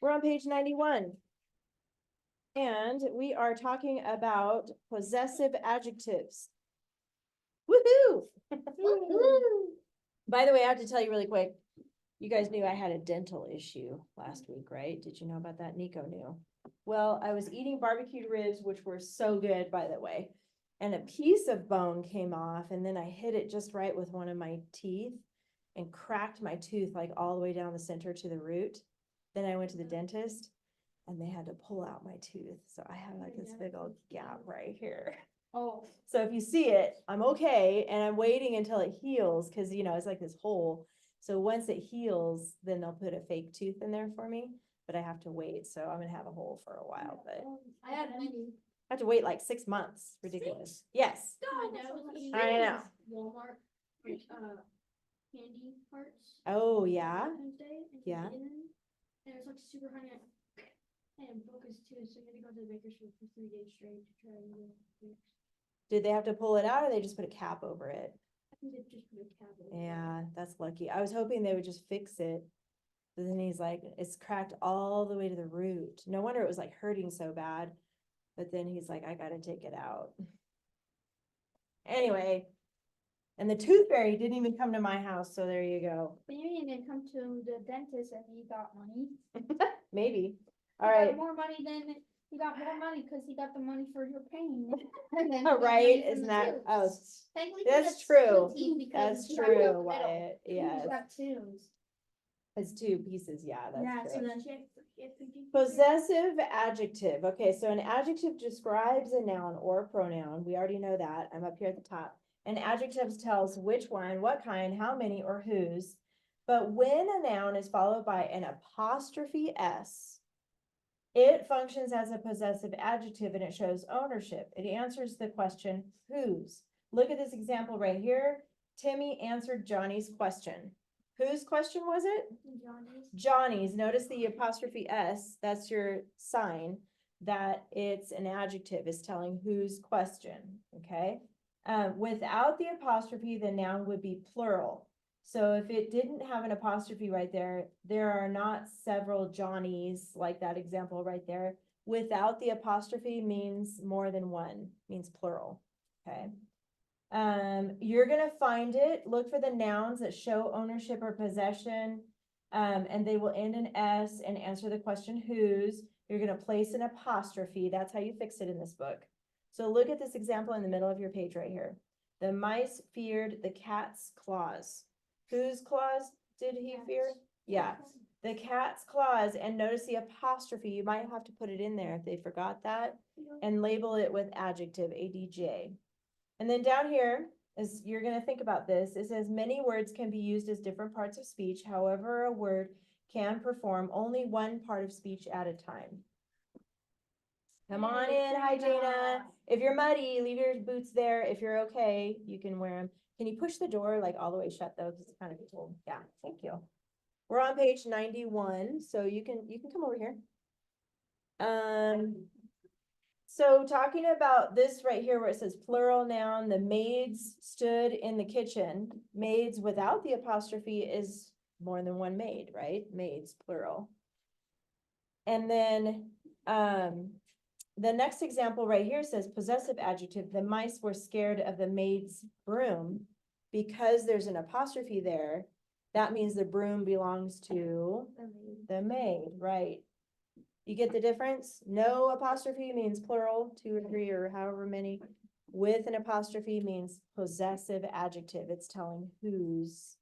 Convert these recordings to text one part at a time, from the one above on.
We're on page 91. And we are talking about possessive adjectives. Woohoo! By the way, I have to tell you really quick, you guys knew I had a dental issue last week, right? Did you know about that? Nico knew. Well, I was eating barbecued ribs, which were so good, by the way. And a piece of bone came off, and then I hit it just right with one of my teeth and cracked my tooth like all the way down the center to the root. Then I went to the dentist and they had to pull out my tooth. So I have like this big old gap right here. Oh, So if you see it, I'm okay. And I'm waiting until it heals because, you know, it's like this hole. So once it heals, then they'll put a fake tooth in there for me. But I have to wait. So I'm going to have a hole for a while. But I had many. I have to wait like 6 months. Ridiculous. Yes. My dad was eating I know. Walmart, candy hearts. Oh, yeah. Valentine's Day, and Yeah. eating them, and it was like super honey. And broke his tooth, so he had to go to the baker's shop for 3 days straight to try and get it fixed. Did they have to pull it out or they just put a cap over it? I think they just put a cap over it. Yeah, that's lucky. I was hoping they would just fix it. But then he's like, it's cracked all the way to the root. No wonder it was like hurting so bad. But then he's like, I gotta take it out. Anyway, and the tooth fairy didn't even come to my house, so there you go. But you didn't even come to the dentist and he got money. Maybe. All He got right. more money than, he got more money because he got the money for your pain. And then he All got right, money from isn't the that, tooth. oh, Technically, that's true. two teeth because That's he got the true, middle. Wyatt. He Yes. got two. It's 2 pieces, yeah, Yeah, that's so true. then she had three teeth. Possessive adjective. Okay, so an adjective describes a noun or pronoun. We already know that. I'm up here at the top. An adjective tells which one, what kind, how many, or whose. But when a noun is followed by an apostrophe S, it functions as a possessive adjective and it shows ownership. It answers the question, whose? Look at this example right here. Timmy answered Johnny's question. Whose question was it? Johnny's. Johnny's. Notice the apostrophe S, that's your sign that it's an adjective, is telling whose question, okay? Without the apostrophe, the noun would be plural. So if it didn't have an apostrophe right there, there are not several Johnnies like that example right there. Without the apostrophe means more than one, means plural, okay? You're gonna find it, look for the nouns that show ownership or possession, and they will end in S and answer the question whose. You're gonna place an apostrophe, that's how you fix it in this book. So look at this example in the middle of your page right here. The mice feared the cat's claws. Whose claws did he fear? Yeah, the cat's claws, and notice the apostrophe, you might have to put it in there if they forgot that, and label it with adjective, ADJ. And then down here, as you're gonna think about this, it says many words can be used as different parts of speech. However, a word can perform only one part of speech at a time. Come on in, hi Jana. If you're muddy, leave your boots there. If you're okay, you can wear them. Can you push the door like all the way shut though? Because it's kind of cold. Yeah, thank you. We're on page 91, so you can come over here. So talking about this right here where it says plural noun, the maids stood in the kitchen. Maids without the apostrophe is more than one maid, right? Maids, plural. And then the next example right here says possessive adjective. The mice were scared of the maid's broom. Because there's an apostrophe there, that means the broom belongs to the maid, right? You get the difference? No apostrophe means plural, 2 or 3 or however many. With an apostrophe means possessive adjective. It's telling whose.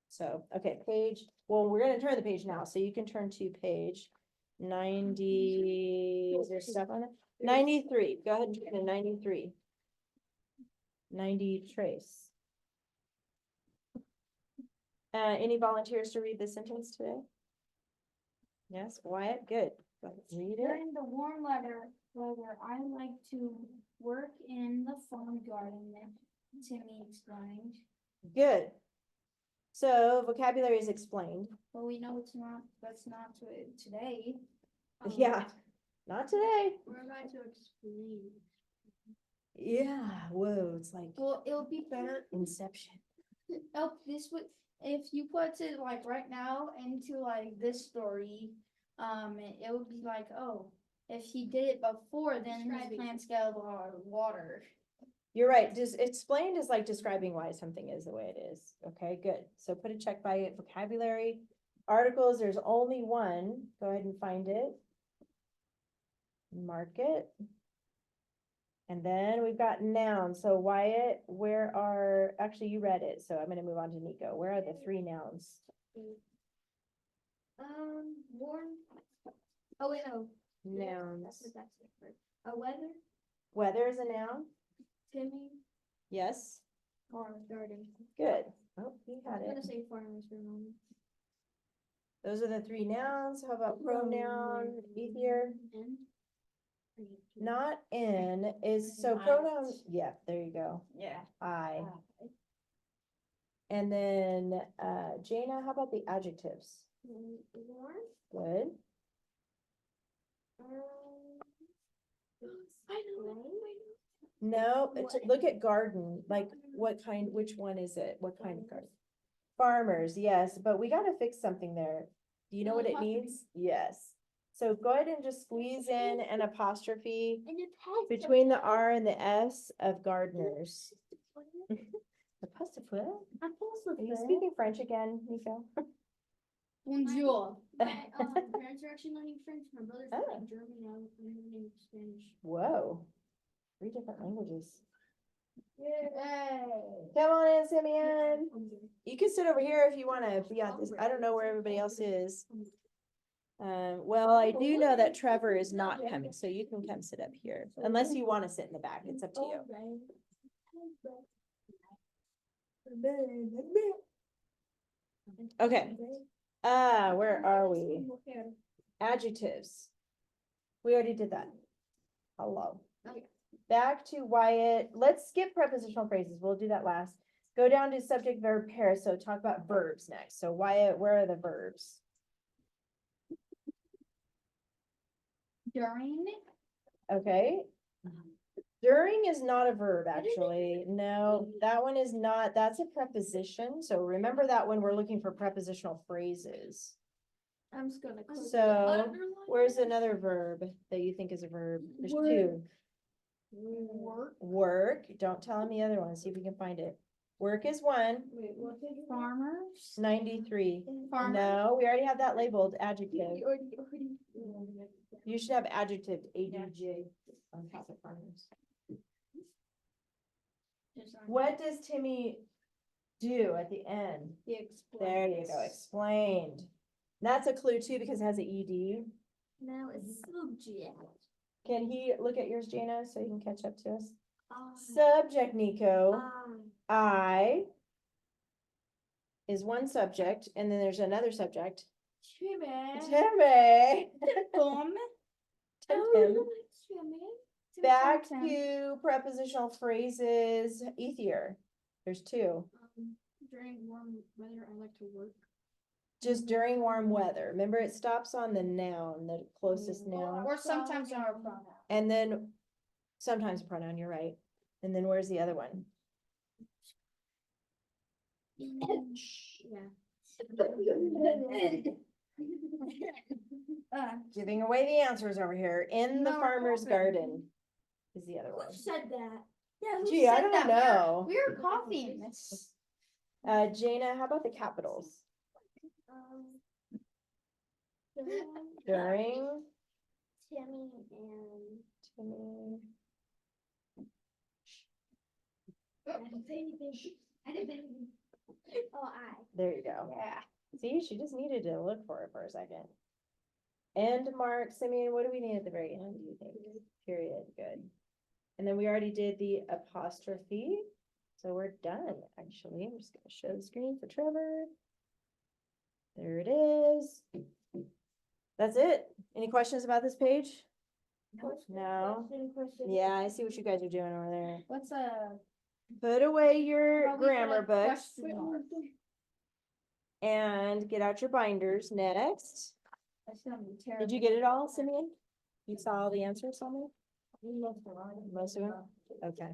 So, okay, page, well, we're gonna turn the page now, so you can turn to page 90, is there stuff on it? 93, go ahead and turn to 93. 90 trace. Any volunteers to read the sentence today? Yes, Wyatt, good. Go ahead, read it. During the warm weather, I like to work in the farm garden, Timmy explained. Good. So vocabulary is explained. But we know that's not today. Yeah, not today. We're going to explain. Yeah, whoa, it's like Well, it'll be better. Inception. Oh, this would, if you put it like right now into like this story, it would be like, oh, if he did it before, then his plants get a lot of water. You're right, just explained is like describing why something is the way it is. Okay, good. So put a check by it. Vocabulary. Articles, there's only one. Go ahead and find it. Mark it. And then we've got nouns. So Wyatt, where are, actually you read it, so I'm gonna move on to Nico. Where are the 3 nouns? Warm. Oh, wait, no. Nouns. That's it. Weather, Weather is a noun? Timmy, Yes, or garden. good. Oh, you had I'm gonna it. say farmers for a moment. Those are the 3 nouns. How about pronoun? Ethier? And? Not in is, so pronoun, yeah, there you go. Yeah. I. And then, Jana, how about the adjectives? Warm. Good. I know. No, look at garden, like what kind, which one is it? What kind of garden? Farmers, yes, but we gotta fix something there. Do you know what it Apostrophe. needs? Yes. So go ahead and just squeeze in an apostrophe And it has between the R and the S of gardeners. Apostrophe? Are you speaking French again, Nico? Bonjour. My parents are actually learning French. My brother's Oh. learning German. I'm learning Spanish. Whoa, 3 different languages. Yay. Come on in, Simeon. You can sit over here if you wanna be on this. I don't know where everybody else is. Well, I do know that Trevor is not coming, so you can come sit up here, unless you wanna sit in the back, it's up to you. Okay, where are we? Adjectives. We already did that. Hello. Okay. Back to Wyatt. Let's skip prepositional phrases. We'll do that last. Go down to subject verb pair. So talk about verbs next. So Wyatt, where are the verbs? During. Okay. During is not a verb, actually. No, that one is not. That's a preposition. So remember that when we're looking for prepositional phrases. I'm just gonna. So where's another verb that you think is a verb? There's 2. Work. Work. Don't tell him the other one. See if we can find it. Work is 1. Farmers. 93. Farmers. No, we already have that labeled adjective. You should have adjective ADJ on top of farmers. What does Timmy do at the end? There you go, explained. That's a clue too because it has an ED. Now it's subject. Can he look at yours, Jana, so he can catch up to us? Subject, Nico. I is one subject, and then there's another subject. Timmy. Tim. Back to prepositional phrases, Ethier. There's 2. During warm weather, I like to work. Just during warm weather. Remember, it stops on the noun, the closest noun. Or sometimes on our pronoun. And then sometimes a pronoun, you're right. And then where's the other one? Yeah. Giving away the answers over here. In the No, farmer's open. garden is the other one. Who said that? Yeah, who Gee, I said don't that? know. We were coughing. Jana, how about the capitals? During. Timmy and. Timmy. I didn't say anything. I didn't say anything. Oh, There you go. Yeah. See, she just needed to look for it for a second. End mark, Simeon, what do we need at the very end, do you think? Period, good. And then we already did the apostrophe. So we're done, actually. I'm just gonna show the screen for Trevor. There it is. That's it. Any questions about this page? No? Yeah, I see what you guys are doing over there. What's a? Put away your Probably grammar like books question mark. and get out your binders next. That's gonna be terrible. Did you get it all, Simeon? You saw all the answers on there? Most of them? Okay.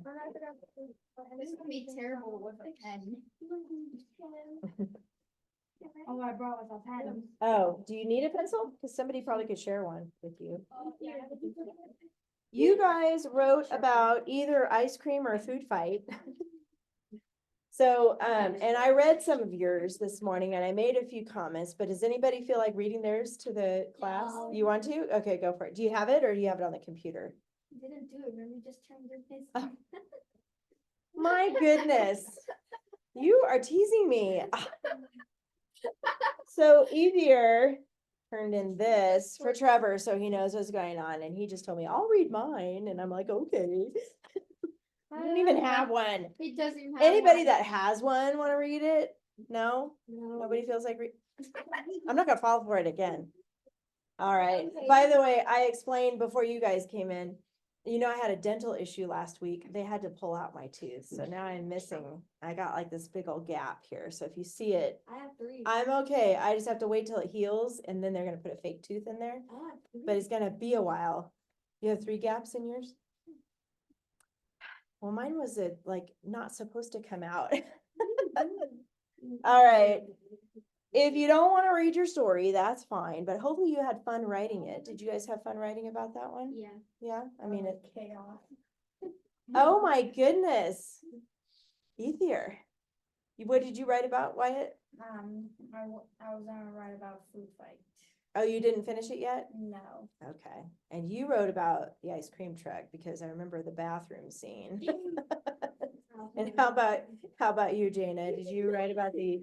This is gonna be terrible with a pen. Oh, I brought without pen. Oh, do you need a pencil? Cause somebody probably could share one with you. Yeah. You guys wrote about either ice cream or a food fight. So, and I read some of yours this morning and I made a few comments, but does anybody feel like reading theirs to the class? No. You want to? Okay, go for it. Do you have it or do you have it on the computer? Didn't do it, remember, just turned in his. Oh. My goodness. You are teasing me. So Evier turned in this for Trevor, so he knows what's going on, and he just told me, I'll read mine, and I'm like, okay. I don't even have one. It doesn't even have. Anybody one. that has one wanna read it? No? No. Nobody feels like I'm not gonna fall for it again. All right. By the way, I explained before you guys came in, you know, I had a dental issue last week. They had to pull out my tooth, so now I'm missing. I got like this big old gap here, so if you see it, I have 3. I'm okay. I just have to wait till it heals and then they're gonna put a fake tooth in there, I have 3. but it's gonna be a while. You have 3 gaps in yours? Well, mine was like not supposed to come out. All right. If you don't want to read your story, that's fine, but hopefully you had fun writing it. Did you guys have fun writing about that one? Yeah. Yeah, I mean, it, Chaos. oh my goodness. Ethier. What did you write about, Wyatt? I was gonna write about food fight. Oh, you didn't finish it yet? No. Okay. And you wrote about the ice cream truck because I remember the bathroom scene. And how about you, Jana? Did you write about the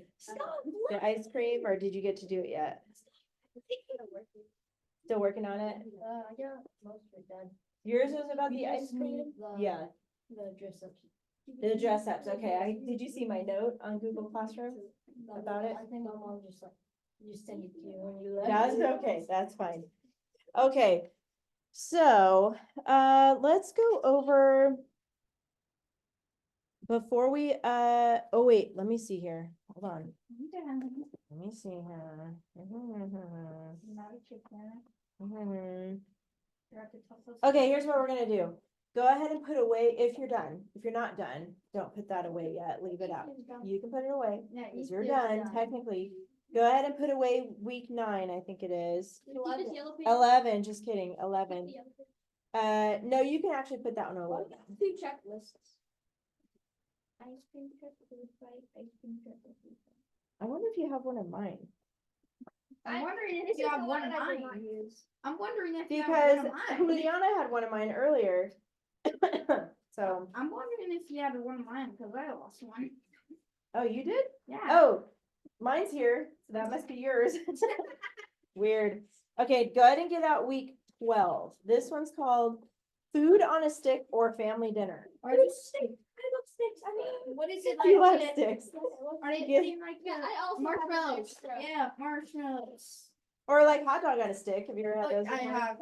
ice cream or did you get to do it yet? Still working on it? Yeah, most of it done. Yours was about We the ice just cream? need the- Yeah, The dress ups. the dress ups. Okay, did you see my note on Google Classroom about it? I think my mom just sent it to you when you left. That's okay, that's fine. Okay, so, let's go over. Before we, oh wait, let me see here. Hold on. Let me see here. Okay, here's what we're gonna do. Go ahead and put away, if you're done. If you're not done, don't put that away yet. Leave it out. You can put it away, Yeah, because you're done, technically. Go ahead and put away week 9, I think it is. 11, just kidding, 11. No, you can actually put that one away. 2 checklists. Ice cream truck, food fight, ice cream truck, food fight. I wonder if you have one of mine. I'm wondering if you have one of mine. I'm wondering if you have Because one of mine. Juliana had one of mine earlier. So, I'm wondering if you had one of mine, because I lost one. oh, you did? Yeah. Oh, mine's here, so that must be yours. Weird. Okay, go ahead and get out week 12. This one's called Food on a Stick or Family Dinner. Are they sticks? I love sticks. I mean, what is it like? You love sticks. Are they Yeah. eating like marshmallows? Yeah, marshmallows. Or like hot dog on a stick. Have you ever had those? I before? have.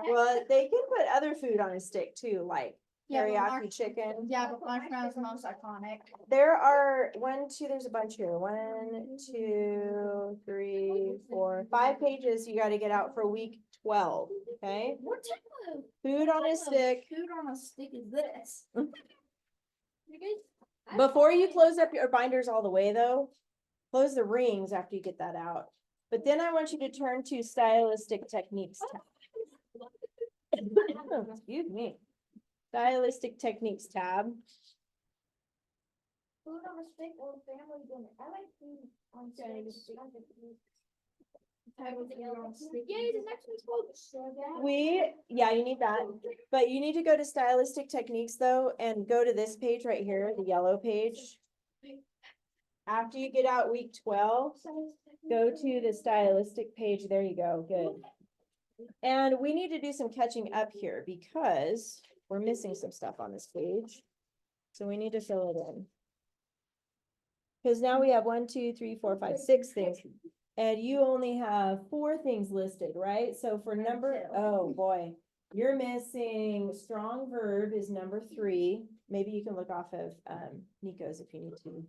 Well, they can put other food on a stick too, like Yeah, but teriyaki chicken. Yeah, but marshmallows the most iconic. There are there's a bunch here. 1, 2, 3, 4, 5 pages you gotta get out for week 12, okay? What type of Food on a stick. food on a stick is this? You guys- Before you close up your binders all the way though, close the rings after you get that out. But then I want you to turn to stylistic techniques. Excuse me. Stylistic techniques tab. Food on a stick or family dinner. I like food on sticks. Yay, the next one's called. Yeah, you need that, but you need to go to stylistic techniques though, and go to this page right here, the yellow page. After you get out week 12, go to the stylistic page. There you go. Good. And we need to do some catching up here because we're missing some stuff on this page. So we need to fill it in. Because now we have 1, 2, 3, 4, 5, 6 things. And you only have 4 things listed, right? So for oh boy, you're missing strong verb is number 3. Maybe you can look off of Nico's if you need to.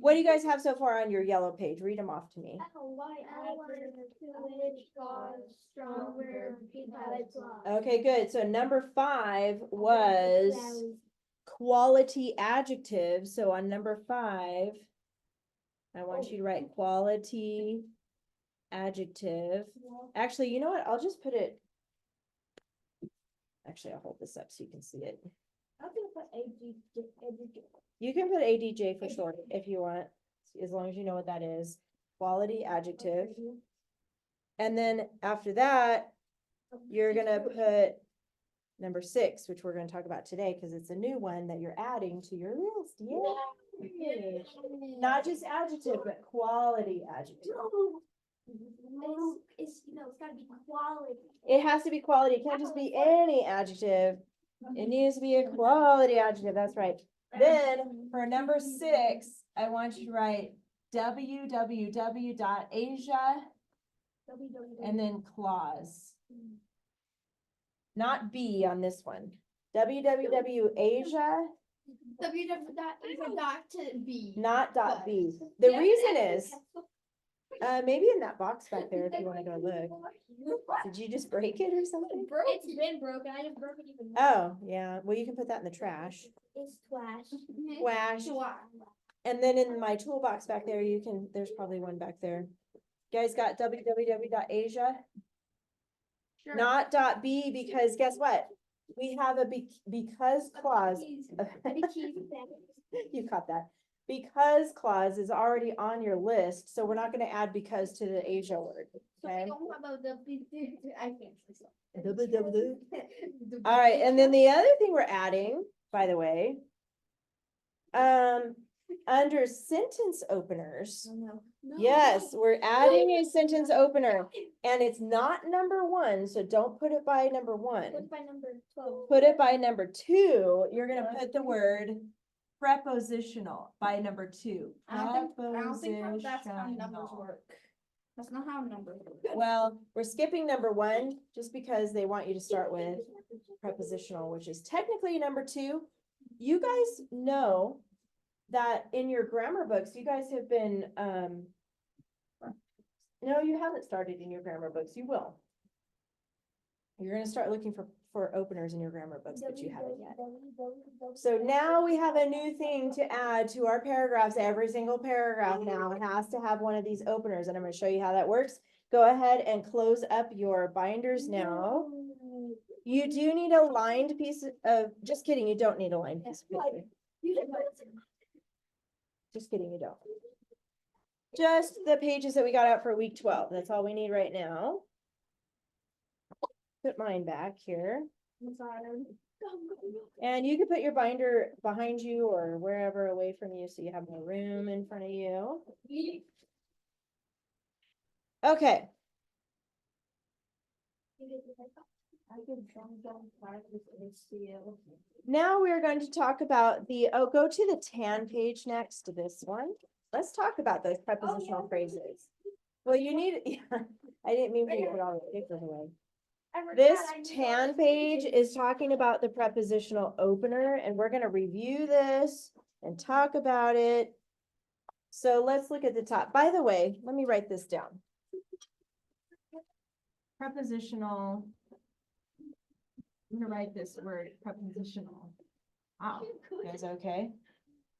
What do you guys have so far on your yellow page? Read them off to me. Okay, good. So number 5 was quality adjectives. So on number 5, I want you to write quality adjective. Actually, you know what? I'll just put it. Actually, I'll hold this up so you can see it. I'm gonna put AJ. You can put ADJ for short if you want, as long as you know what that is. Quality adjective. And then after that, you're gonna put number 6, which we're gonna talk about today, because it's a new one that you're adding to your list. Yay! Not just adjective, but quality adjective. It's gotta be quality. It has to be quality. It can't just be any adjective. It needs to be a quality adjective. That's right. Then for number 6, I want you to write www.asia and then clause. Not B on this one. www.asia, www.b. not .b. The reason is, maybe in that box back there, if you want to go look. Did you just break it or something? It's been broken. I just broke it even more. Oh, yeah. Well, you can put that in the trash. It's twash. Twash. And then in my toolbox back there, there's probably one back there. You guys got www.asia? Sure. Not .b, because guess what? We have a because clause. You caught that. Because clause is already on your list, so we're not gonna add because to the Asia word, okay? I can't say so. All right, and then the other thing we're adding, by the way, under sentence openers, yes, we're adding a sentence opener, and it's not number 1, so don't put it by number 1. Put by number 12. Put it by number 2. You're gonna put the word prepositional by number 2. I don't think that's how numbers work. That's not how numbers work. Well, we're skipping number 1 just because they want you to start with prepositional, which is technically number 2. You guys know that in your grammar books, you guys have been, no, you haven't started in your grammar books. You will. You're gonna start looking for openers in your grammar books, but you haven't yet. So now we have a new thing to add to our paragraphs. Every single paragraph now has to have one of these openers, and I'm gonna show you how that works. Go ahead and close up your binders now. You do need a lined piece of, just kidding, you don't need a lined piece of paper. Just kidding, you don't. Just the pages that we got out for week 12. That's all we need right now. Put mine back here. And you can put your binder behind you or wherever away from you so you have more room in front of you. Okay. Now we're going to talk about go to the tan page next to this one. Let's talk about those prepositional phrases. Well, you need, yeah, I didn't mean for you to put all the papers away. This tan page is talking about the prepositional opener, and we're going to review this and talk about it. So let's look at the top. By the way, let me write this down. Prepositional. I'm going to write this word, prepositional. Wow, you guys okay?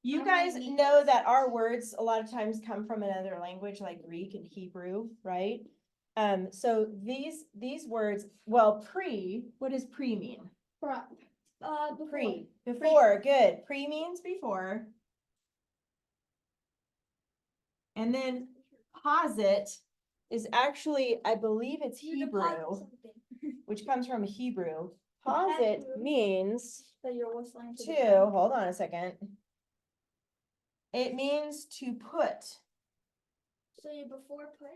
You guys know that our words a lot of times come from another language like Greek and Hebrew, right? So these words, well, what does pre mean? Before, good. Pre means before. And then posit is actually, I believe it's Hebrew, which comes from Hebrew. Posit means to, hold on a second. It means to put. So you before put?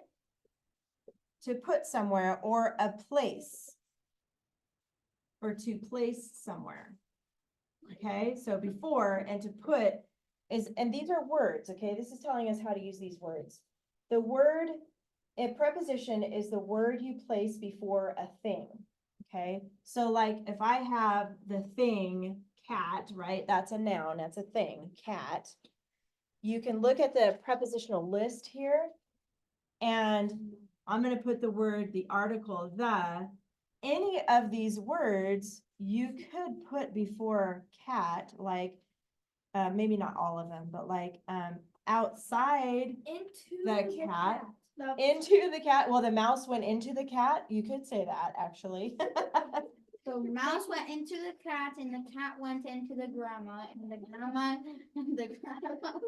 To put somewhere, or a place, or to place somewhere. Okay, so before and to put is, and these are words, okay? This is telling us how to use these words. The word, a preposition is the word you place before a thing, okay? So like if I have the thing cat, right? That's a noun, that's a thing, cat. You can look at the prepositional list here, and I'm going to put the article, any of these words you could put before cat, like, maybe not all of them, but like, outside Into the cat. The- into the cat. Well, the mouse went into the cat. You could say that actually. So mouse went into the cat and the cat went into the grandma and the grandma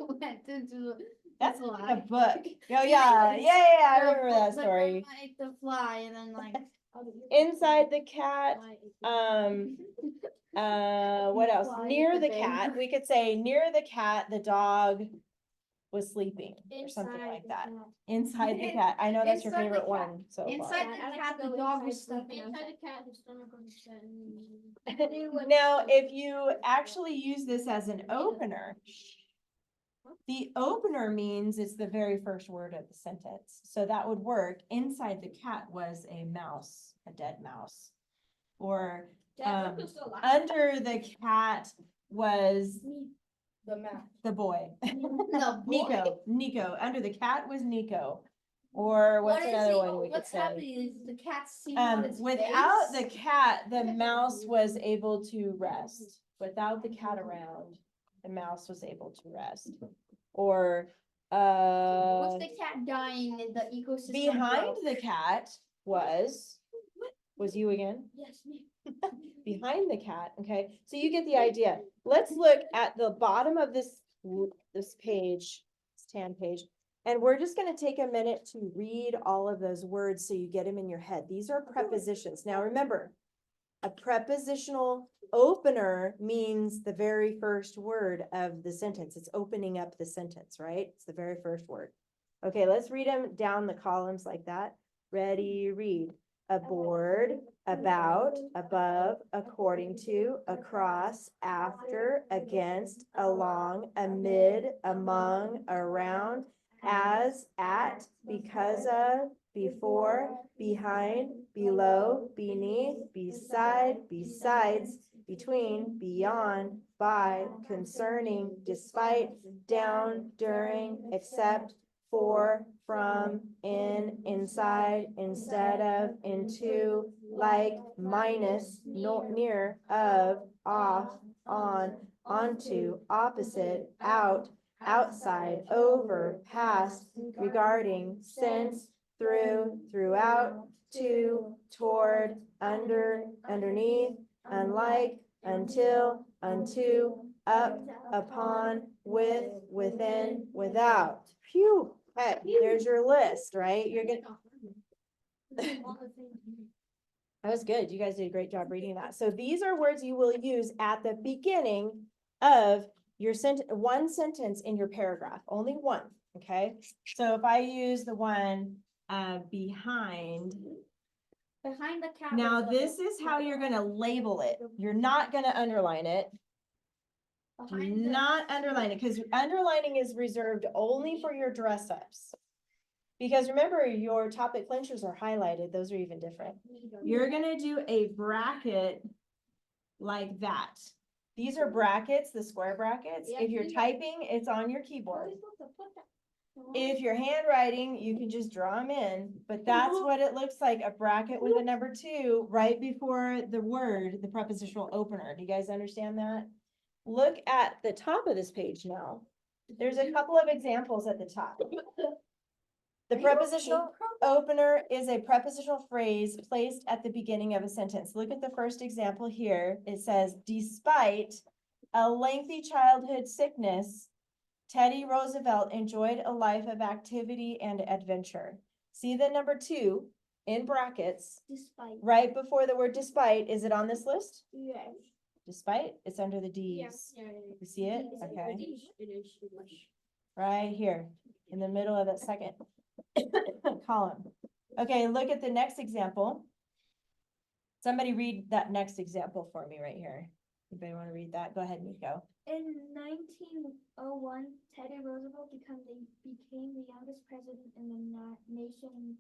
went into That's the like fly. a book. Oh yeah, yeah, I The- remember that the story. grandma ate the fly and then like Inside the cat, what else? Fly Near ate the the cat, bed. we could say near the cat, the dog was sleeping or something Inside like the that. cat. Inside the cat. I know that's your Inside the favorite cat. one so far. Inside the cat, the dog was sleeping. Inside the cat, his stomach was Now, if you actually use this as an opener, the opener means it's the very first word of the sentence. So that would work. Inside the cat was a mouse, a dead mouse. Or under the cat was the map. the boy. The Nico. Under the cat was Nico. Or what's another one we could What's say? happening is the cat's seeing on its Without the face. cat, the mouse was able to rest. Without the cat around, the mouse was able to rest. Or, What's the cat dying in the ecosystem? behind the cat was you again? Yes, me. Behind the cat, okay? So you get the idea. Let's look at the bottom of this page, this tan page. And we're just gonna take a minute to read all of those words so you get them in your head. These are prepositions. Now remember, a prepositional opener means the very first word of the sentence. It's opening up the sentence, right? It's the very first word. Okay, let's read them down the columns like that. Ready, read. Aboard, about, above, according to, across, after, against, along, amid, among, around, as, at, because of, before, behind, below, beneath, beside, besides, between, beyond, by, concerning, despite, down, during, except, for, from, in, inside, instead of, into, like, minus, no, near, of, off, on, onto, opposite, out, outside, over, past, regarding, since, through, throughout, to, toward, under, underneath, unlike, until, unto, up, upon, with, within, without. Phew, okay, there's your list, right? You're gonna, that was good. You guys did a great job reading that. So these are words you will use at the beginning of your one sentence in your paragraph, only one, okay? So if I use the one, behind. Behind the cat. Now, this is how you're gonna label it. You're not gonna underline it. Do not underline it, because underlining is reserved only for your dress ups. Because remember, your topic clinchers are highlighted. Those are even different. You're gonna do a bracket like that. These are brackets, the square brackets. If you're typing, it's on your keyboard. If you're handwriting, you can just draw them in, but that's what it looks like, a bracket with a number 2 right before the word, the prepositional opener. Do you guys understand that? Look at the top of this page now. There's a couple of examples at the top. The prepositional opener is a prepositional phrase placed at the beginning of a sentence. Look at the first example here. It says, despite a lengthy childhood sickness, Teddy Roosevelt enjoyed a life of activity and adventure. See the number 2 in brackets, Despite. right before the word despite. Is it on this list? Yes. Despite, it's under the D's. Yeah. You see it? Okay. It is. Right here in the middle of that second column. Okay, look at the next example. Somebody read that next example for me right here. Anybody want to read that? Go ahead, Nico. In 1901, Teddy Roosevelt became the youngest president in the nation's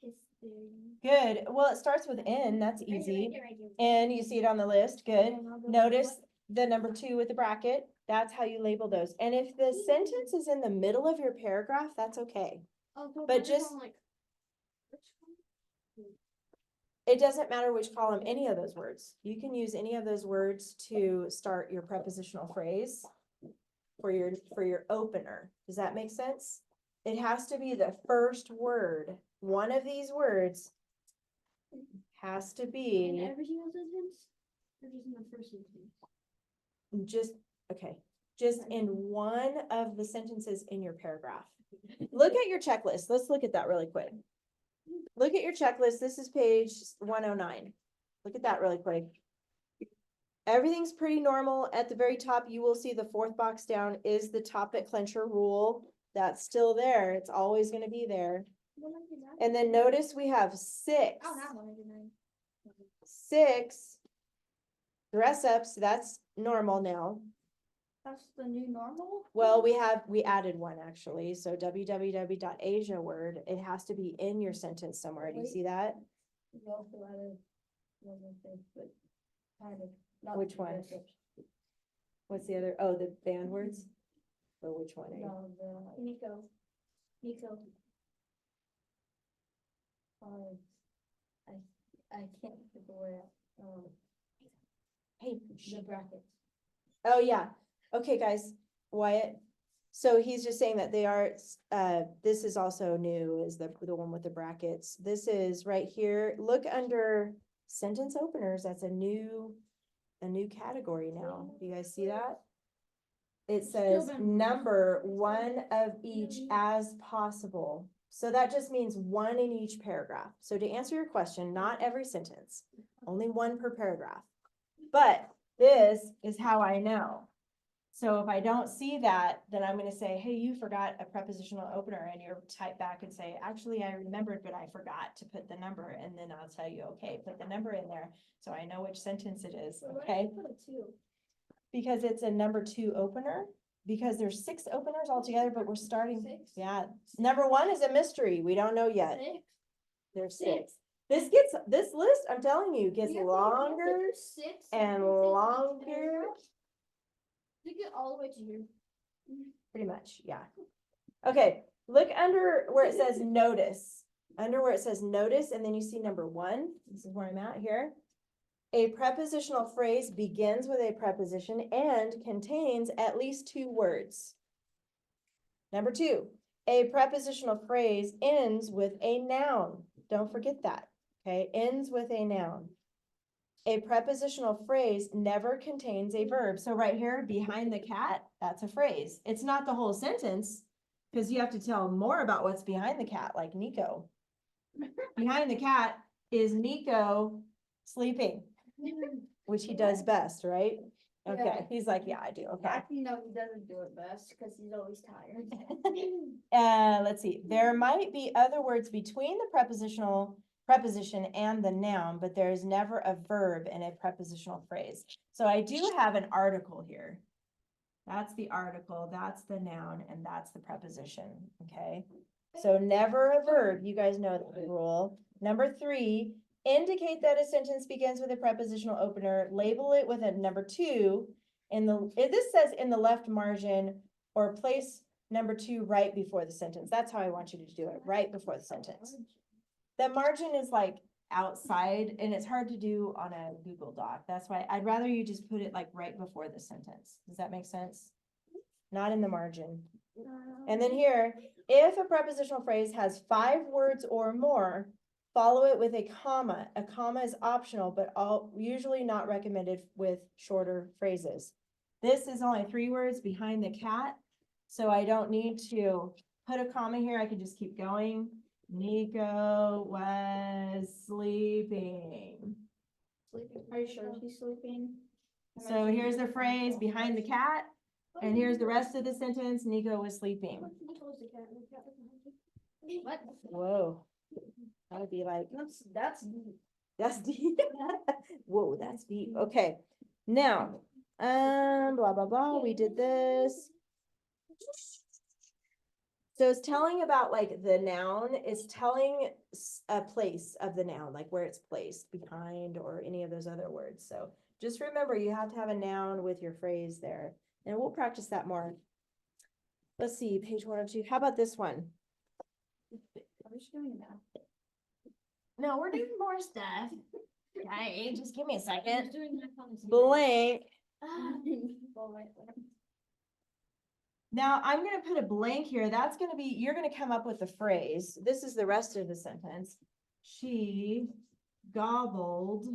history. Good. Well, it starts with N. That's easy. And you see it on the list. Good. Notice the number 2 with the bracket. That's how you label those. And if the sentence is in the middle of your paragraph, that's okay. But just, it doesn't matter which column, any of those words. You can use any of those words to start your prepositional phrase. for your opener. Does that make sense? It has to be the first word. One of these words has to In be every single sentence? Or just in the first sentence? just, okay, just in one of the sentences in your paragraph. Look at your checklist. Let's look at that really quick. Look at your checklist. This is page 109. Look at that really quick. Everything's pretty normal. At the very top, you will see the fourth box down is the topic clencher rule. That's still there. It's always going to be there. 199? And then notice we have six Oh, not 199. dress ups. That's normal now. That's the new normal? Well, we added one actually. So www.asia word, it has to be in your sentence somewhere. Do you see that? We also added one more thing, but kind of. not Which one? dress ups. What's the other? Oh, the band words? Or which one? Are you- No, the, Nico. Nico. I can't think of where, Hey, the brackets. oh, yeah. Okay, guys, Wyatt. So he's just saying that they are, this is also new, is the one with the brackets. This is right here. Look under sentence openers. That's a new category now. Do you guys see that? It says been- number one of each as possible. So that just means one in each paragraph. So to answer your question, not every sentence, only one per paragraph. But this is how I know. So if I don't see that, then I'm gonna say, hey, you forgot a prepositional opener, and you type back and say, actually, I remembered, but I forgot to put the number, and then I'll tell you, okay, put the number in there, so I know which sentence it is, okay? Put a 2. Because it's a number 2 opener, because there's 6 openers altogether, but we're starting, 6? yeah. Number 1 is a mystery, we don't know yet, 6? there's 6. This list, I'm telling you, gets longer, 6 and longer. You get all the way to here. Pretty much, yeah. Okay, look under where it says notice, and then you see number 1, this is where I'm at here. A prepositional phrase begins with a preposition and contains at least 2 words. Number 2, a prepositional phrase ends with a noun. Don't forget that, okay? Ends with a noun. A prepositional phrase never contains a verb. So right here, behind the cat, that's a phrase. It's not the whole sentence, because you have to tell more about what's behind the cat, like Nico. Behind the cat is Nico sleeping, which he does best, right? Okay, Yeah. he's like, yeah, I do, okay. Actually, no, he doesn't do it best because he's always tired. Let's see, there might be other words between the preposition and the noun, but there is never a verb in a prepositional phrase. So I do have an article here. That's the article, that's the noun, and that's the preposition, okay? So never a verb, you guys know the rule. Number 3, indicate that a sentence begins with a prepositional opener, label it with a number 2. This says in the left margin, or place number 2 right before the sentence. That's how I want you to do it, right before the sentence. The margin is like outside, and it's hard to do on a Google Doc. That's why I'd rather you just put it like right before the sentence. Does that make sense? Not in the margin. And then here, if a prepositional phrase has 5 words or more, follow it with a comma. A comma is optional, but usually not recommended with shorter phrases. This is only 3 words behind the cat, so I don't need to put a comma here. I can just keep going. Nico was sleeping. Are you sure he's sleeping? So here's the phrase behind the cat, and here's the rest of the sentence. Nico was sleeping. What? Whoa. That would be like, That's deep. that's deep. Whoa, that's deep. Okay. Now, blah, blah, blah. We did this. So it's telling about like the noun, it's telling a place of the noun, like where it's placed behind or any of those other words. So just remember, you have to have a noun with your phrase there, and we'll practice that more. Let's see, page 102. How about this one? Are we just doing that? No, we're doing more stuff. Okay, just give me a second. Doing that on the Blank. Ah. Now I'm gonna put a blank here. That's gonna be, you're gonna come up with the phrase. This is the rest of the sentence. She gobbled.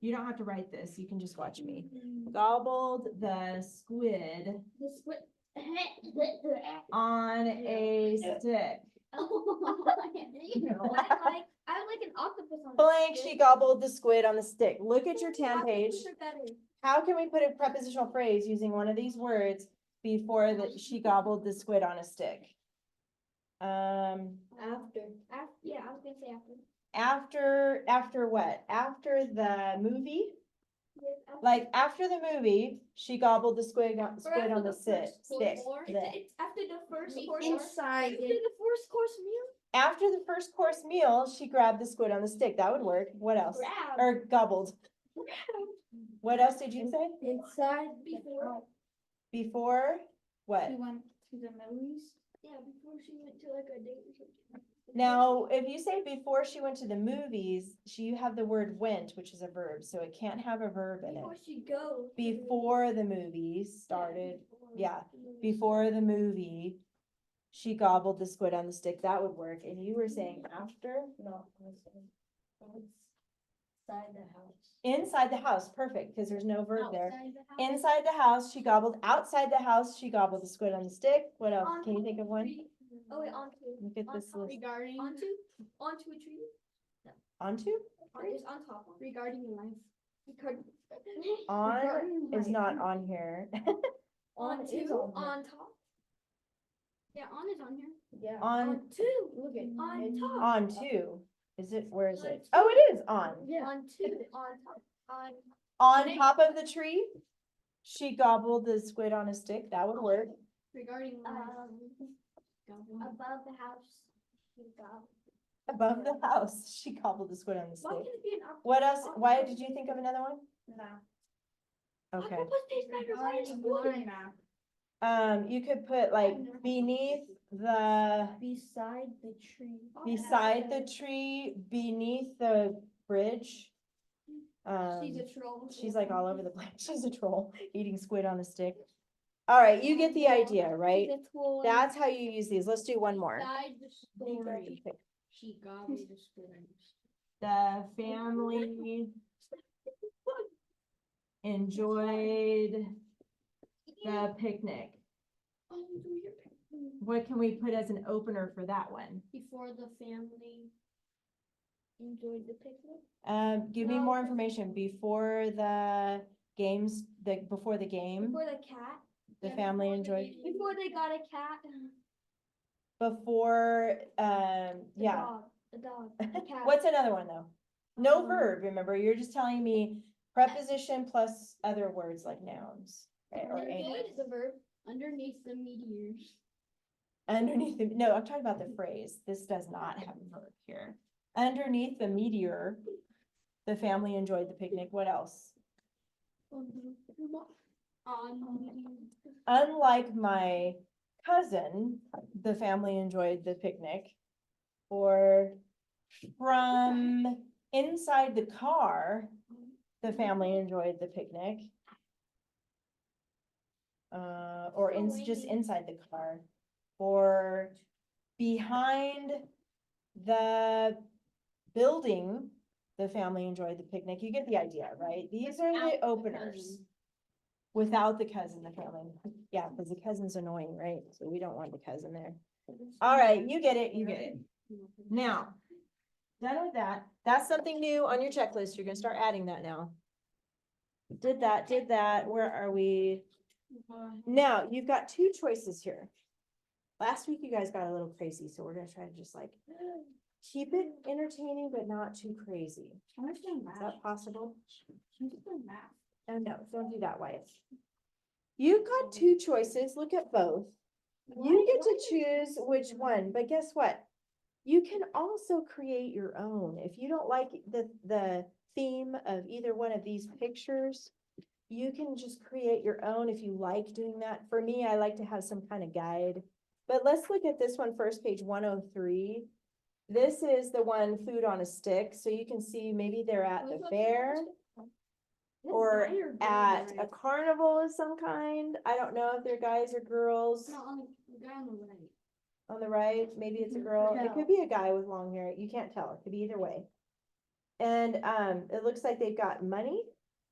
You don't have to write this. You can just watch me. Gobbled the squid The squid. on a stick. I like an octopus on. a Blank, stick. she gobbled the squid on the stick. Look at your tan page. Octopuses are better. How can we put a prepositional phrase using one of these words before that she gobbled the squid on a stick? After. Yeah, I was gonna say after. After what? After the movie? Yes, after. Like after the movie, she gobbled the squid on Or the after stick. first course. Bleh. It's after the first The course. inside After it. the first course meal. After the first course meal, she grabbed the squid on the stick. That would work. What else? Grab. Or gobbled. What else did you say? Inside. Before. Before what? She went to the movies. Yeah, before she went to like a date or something. Now, if you say before she went to the movies, you have the word went, which is a verb, so it can't have a verb in Before it. she goes. Before the movies started, before yeah, the movie. before the movie, she gobbled the squid on the stick. That would work. And you were saying after? No, I was saying outside the house. Inside the house, perfect, because there's no verb there. Outside the house. Inside the house, she gobbled. Outside the house, she gobbled the squid on the stick. What else? Can you think of one? Oh, wait, onto. Look at this list. Regarding. Onto a tree. Onto? Just on top. Regarding life. Regarding. On is not on here. Onto, on top. Yeah, on is on here. Yeah. On, two. Look at. On top. on to. Is it, where is On it? to. Oh, it is on. Yeah. On two, on top, on. On top of the tree, she gobbled the squid on a stick. That would work. Regarding life. Above the house. You go. Above the house, she gobbled the squid on the Why stick. can't it be an up? What else? Why did you think of another one? No. Okay. Octopus tastes better. Why is wood? You could put like beneath the, Beside the tree. beside the tree, beneath the bridge. She's a troll. She's like all over the place. She's a troll eating squid on a stick. All right, you get the idea, right? That's how you use these. Let's do one more. Beside the story. She gobbled the squid. The family enjoyed the picnic. Oh, do your picnic. What can we put as an opener for that one? Before the family enjoyed the picnic. Give me No, more 'cause- information. Before the games, before the game, Before the cat. the Yeah, family before enjoyed, Before they got a cat. before, The yeah. dog, the dog, the cat. What's another one though? No Um, verb, remember, you're just telling me preposition plus other words like nouns. Right, or Underneath anything. the verb, underneath the meteors. Underneath the, no, I'm talking about the phrase. This does not have a verb here. Underneath the meteor, the family enjoyed the picnic. What else? Unlike my cousin, the family enjoyed the picnic. Or from inside the car, the family enjoyed the picnic. Or just inside the car. Or behind the building, the family enjoyed the picnic. You get the idea, right? These are the Without the openers. cousin. Without the cousin, the family, yeah, because the cousin's annoying, right? So we don't want the cousin there. All right, you get it, you get it. Now, done with that. That's something new on your checklist. You're gonna start adding that now. Did that. Where are we? Now, you've got two choices here. Last week you guys got a little crazy, so we're gonna try to just like keep it entertaining, but not too crazy. Is that possible? Oh, no, don't do that, Wyatt. You've got two choices. Look at both. You get to choose which one, but guess what? You can also create your own. If you don't like the theme of either one of these pictures, you can just create your own if you like doing that. For me, I like to have some kind of guide. But let's look at this one first, page 103. This is the one, food on a stick. So you can see maybe they're at the fair. or guy or girl at on a the carnival of some kind. I don't know if they're guys or girls. No, on the guy on the right. On the right, maybe it's a Mhm, girl. It tell. could be a guy with long hair. You can't tell. It could be either way. And it looks like they've got money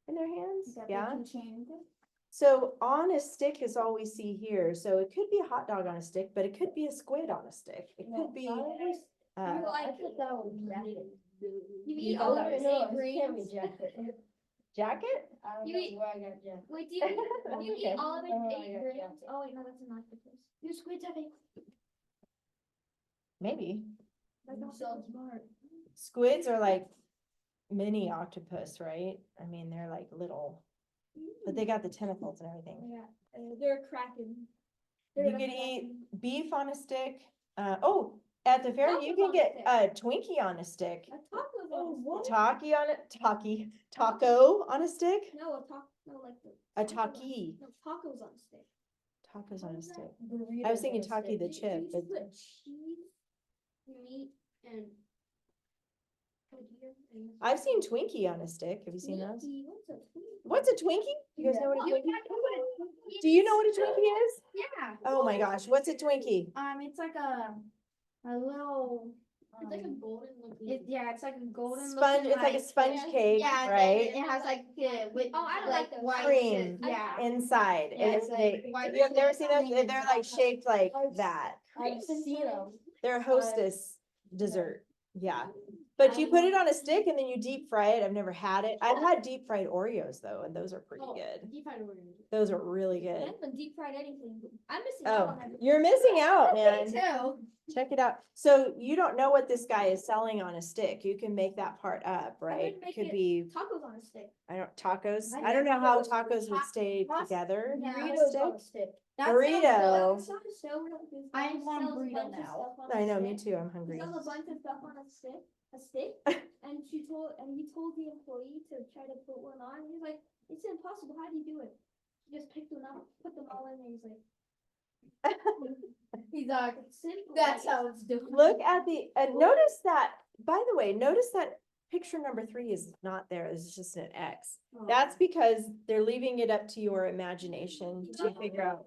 in their hands. That they Yeah. can change it. So on a stick is all we see here. So it could be a hot dog on a stick, but it could be a squid on a stick. It could be I uh, thought that was jacket. You You eat thought all that of was- the grains. jacket. I don't know where I got jacket. Wait, do you Okay. eat all of it Oh, in I 8 got grams? jacket. Oh wait, no, that's an octopus. You squids have 8. Maybe. That's not so smart. Squids are like mini octopus, right? I mean, they're like little, but they got the tentacles and everything. Yeah, they're cracking. You could eat beef on a stick. Oh, at the fair, you Tacos can on a get stick. a Twinkie on a stick. A taco's on a stick. Taki on it, taco on a stick, No, a taco, no, like the. a tacos on- taki, No, tacos on a stick. tacos on a stick. Burritos I was thinking on a Taki stick. the You chip, just but put cheese, meat, and. tortilla and- I've seen Twinkie on a stick. Have you seen those? Twinkie, what's a Twinkie? What's a Twinkie? You guys know what a Oh, Twinkie? yeah. Do you know what a Twinkie is? Yeah. Oh my gosh, what's a Twinkie? It's like a little. It's like a golden looking. It's like a golden Sponge, looking, it's like a sponge yeah, cake, yeah, and then right? It has like with Oh, I don't like those. white Cream. Yeah. Inside. Yeah, And it's like they, white you've never seen those? cream They're like inside. shaped like that. I've seen them. They're a hostess dessert. Yeah. But you put it on a stick and then you deep fry it. I've never had it. I've had deep fried Oreos though, and those are pretty Oh, good. Deep fried Oreos. Those are really I good. haven't deep fried anything. I'm missing out Oh, on everything. you're missing out, man. too. Check it out. So you don't know what this guy is selling on a stick. You can make that part up, I'm right? gonna make Could it be, Tacos on a stick. I don't, tacos. I I don't know how never- tacos would ta- stay tas- together. Yeah. on a Burritos stick. on a stick. Burrito. I want a burrito now. I know, me too. I'm hungry. Sells a bunch of stuff on a stick, and he told the employee to try to put one on. He's like, "It's impossible. How do you do it?" He just picked one up, put them all in there. He's like, He's like, "It's simple." that's like, how it's done. Look at the, notice that, by the way, notice that picture number 3 is not there. It's just an X. oh. That's because they're leaving it up to your imagination to figure out.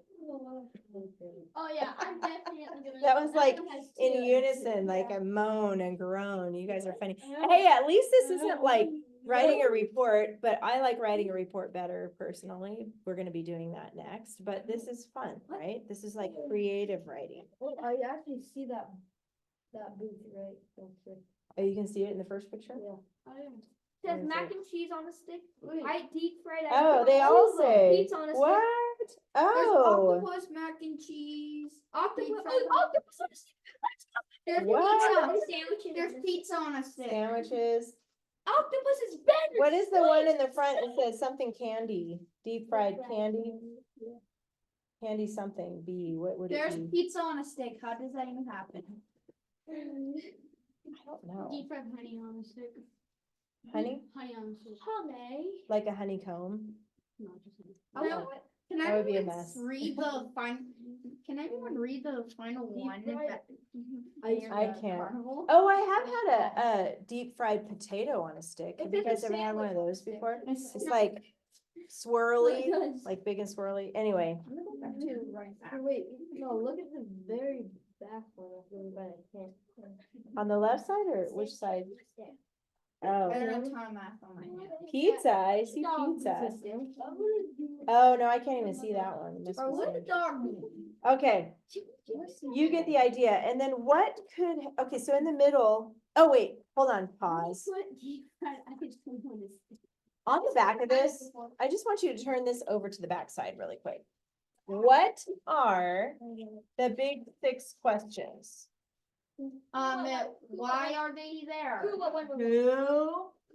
Oh yeah, I'm definitely gonna. That was like one has in two. unison, like a moan and groan. You guys are funny. Hey, at least this isn't like writing a report, but I like writing a report better personally. We're gonna be doing that next, but this is fun, right? This is like creative writing. I actually see that booth right. Oh, you can see it in the first picture? Oh, yeah. Where Says is mac it? and cheese on a stick. I deep fried. Oh, they all say, Pizza on a stick. what? There's Oh, octopus, mac and cheese. Octopus. deep fried Oh, octopus on a stick. There's What? pizza. Sandwiches. There's pizza on a stick. sandwiches. Octopus is better. What is the one in the front? It says something candy, deep fried candy, candy something, B, what would it There's be? pizza on a stick. How does that even happen? I don't know. Deep fried honey on a stick. Honey, Honey on a stick. Honey. like a honeycomb. No, just honey. Oh, Yeah. Can That would be a everyone mess. read the final? Can everyone read the final one? fried- I can't. Carnival? Oh, I have had a deep fried potato on a stick. If Have you it's a guys ever had one of sandwich on a those stick. before? It's It's not- like swirly, Yes. like big and swirly. Anyway, I'm gonna go back to right now. Wait, no, look at the very back one. But I can't. on the left side or which side? Oh, I don't have time math on my hand. pizza. I see pizza. Oh, no, I can't even see that one. It must Or be what the saved. dog do? Okay, you get the idea. And then what could, okay, so in the middle, oh, wait, hold on, pause. On the back of this, I just want you to turn this over to the back side really quick. What are the big 6 questions? Why are they there? Who?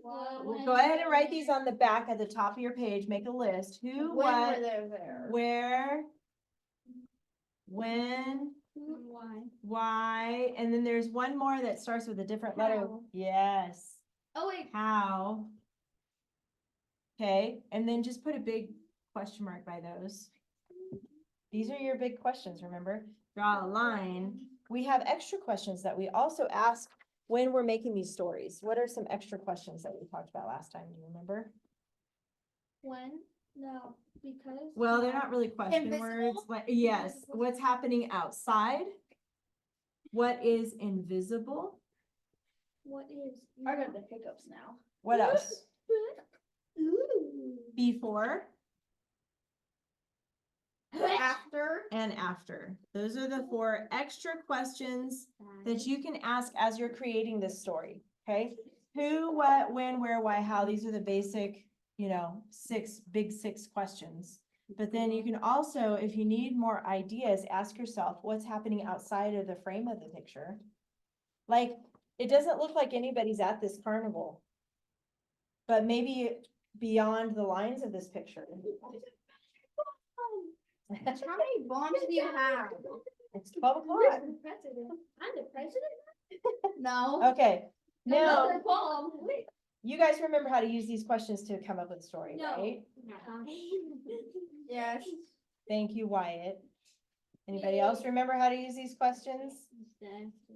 Well, go ahead and write these on the back at the top of your page, make a list. Who, When were what, they there? where, when, why, and then there's one more that starts with a different letter. How. Yes, Oh wait, how? Okay, and then just put a big question mark by those. These are your big questions, remember? Draw a line. We have extra questions that we also ask when we're making these stories. What are some extra questions that we talked about last time? Do you remember? When? No, because. Well, they're not really question words, Invisible? but yes, what's happening outside? What is invisible? What is? I got the hiccups now. What else? Ooh. Before After. and after. Those are the 4 extra questions that you can ask as you're creating this story, okay? Who, what, when, where, why, how, these are the basic, 6 questions. But then you can also, if you need more ideas, ask yourself, what's happening outside of the frame of the picture? Like, it doesn't look like anybody's at this carnival. But maybe beyond the lines of this picture. How many bombs do you have? It's 12 o'clock. I'm the president? No. Okay, now, Another bomb. Wait. you guys remember how to use these questions to come up with a story, No. right? Yes. Thank you, Wyatt. Anybody else remember how to use these questions?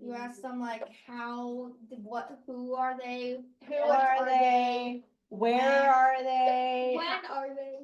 You ask them like how, who are they? Who What are they? Where are they? When are they?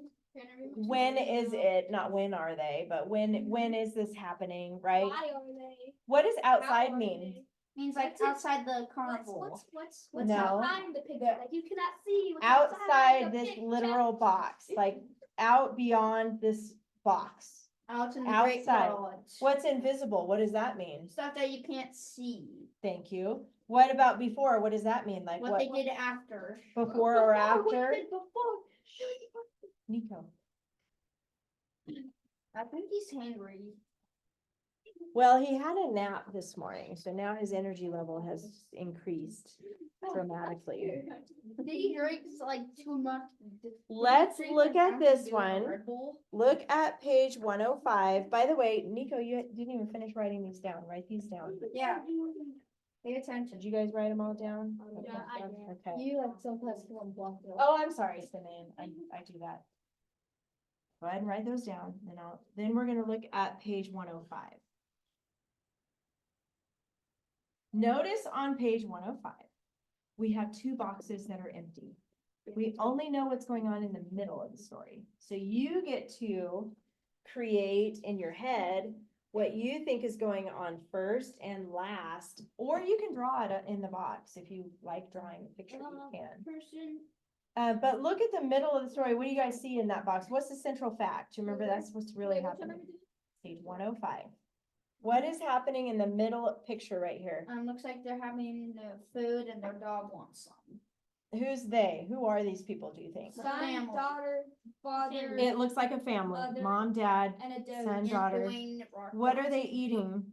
When is it? Not when are they, but when is this happening, right? Why are they? What does How outside are mean? they? Means like What's it- outside the carnival. What's No. behind the picture? Like you cannot see what's Outside the this picture. literal box, like out beyond this box. Out in the great Outside. world. What's invisible? What does that mean? Stuff that you can't see. Thank you. What about before? What does that mean? Like What what, they did after. before or What after? they did before. Nico. I think he's hungry. Well, he had a nap this morning, so now his energy level has increased dramatically. Did he drink like too much? Let's Drink look like at after this doing a one. Red Bull? Look at page 105. By the way, Nico, you didn't even finish writing these down. Write these down. Yeah. Pay attention. Did you guys write them all down? Yeah, Okay, I did. Okay. You like sometimes come block it. Oh, I'm sorry, Simeon. I do that. Go ahead and write those down, then we're gonna look at page 105. Notice on page 105, we have 2 boxes that are empty. We only know what's going on in the middle of the story. So you get to create in your head what you think is going on first and last, or you can draw it in the box. If you like drawing a picture, you can. Person. But look at the middle of the story. What do you guys see in that box? What's the central fact? Do you remember that's what's really happening? Page 105. What is happening in the middle picture right here? Looks like they're having the food and their dog wants some. Who's they? Who are these people, do you think? Son, family. Daughter, father. It looks like a family, Mother. mom, dad, And a dog. son, And daughter. doing rock What are dogs. they eating?